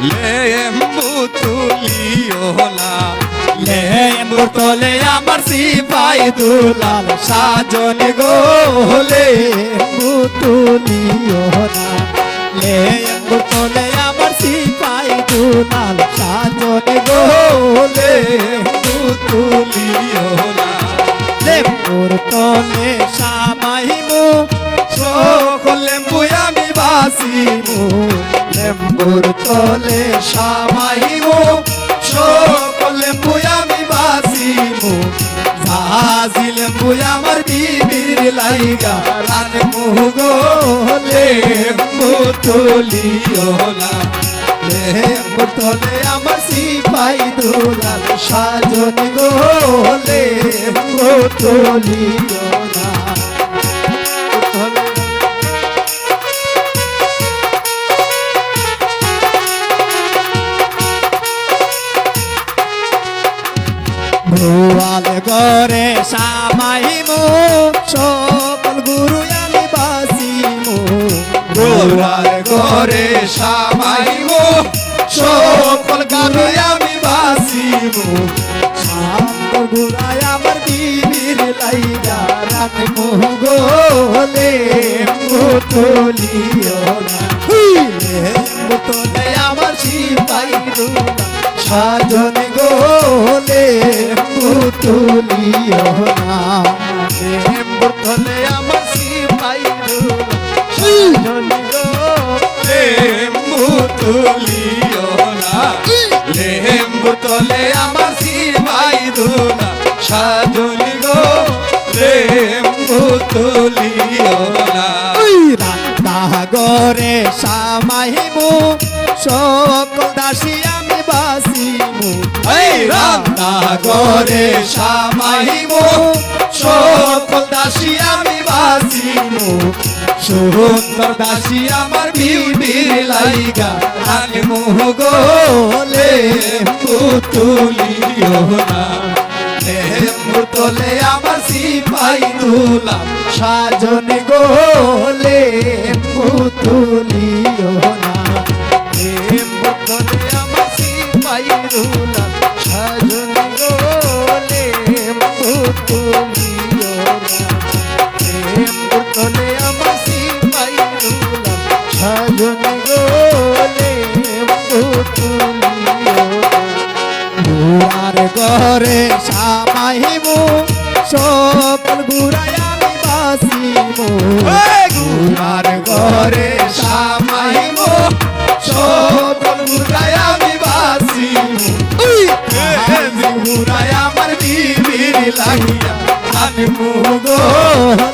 লেম্বু তুলিও না লেম্বু তোলে আমার সিপাই দুলাল সাজন গো লেম্বু তুলিও না লেম্বু তোলে আমার সিপাই দুলাল সাজন গো লেম্বু তুলিও না লেম্বুর তোলে সামাইমু সকল লেম্বু আমি বাসিমু লেম্বুর তলে সামাইমু সকল লেম্বু আমি বাসিমু জাহাজি লেম্বু আমার বিবির লাইগা রানমু গো লেম্বু তুলিও না লেম্বু তলে আমার সিপাই দুলাল সাজন গো লেম্বু তুলিও না গোয়াল গরে সামাইমু সকল গুরু আমি বাসিমু গোয়াল গরে সামাইমু সকল গুরু আমি বাসিমু সকল গুরাই আমার বিবির লাইগা রাখমু গো লেম্বু তুলিও না লেম্বু তোলে আমার সিপাই দুলাল সাজন গো লেম্বু তুলিও না লেম্বু তোলে আমার সিপাই দুলাল সাজন গো লেম্বু তুলিও না লেম্বু তোলে আমার সিপাই দুলাল সাজন গো লেম্বু তুলিও না রান্না গরে সামাইমু সকল দাসী আমি বাসিমু রান্না গরে সামাইমু সকল দাসী আমি বাসিমু সুন্দর দাসী আমার বিবির লাইগা রানমু গো লেম্বু তুলিও না লেম্বু তোলে আমার সিপাই দুলাল সাজন গো লেম্বু তুলিও না লেম্বু তোলে আমার সিপাই দুলাল সাজন গো লেম্বু তুলিও না লেম্বু তোলে আমার সিপাই দুলাল সাজন গো লেম্বু তুলিও গুরার গরে সামাইমু সকল গুরাই আমি বাসিমু গুরার গরে সামাইমু সকল গুরাই আমি বাসিমু গুরাই আমার বিবির লাইগা রানমু গো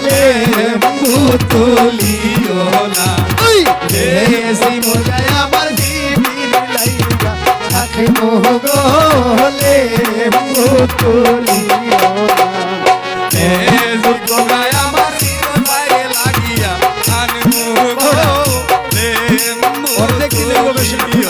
লেম্বু তুলিও না দেশি মোজাই আমার বিবির লাইগা রাখমু গো লেম্বু তুলিও না দেশি মোজাই আমার সিপাই লাগিয়া রানমু গো লেম্বু তুলিও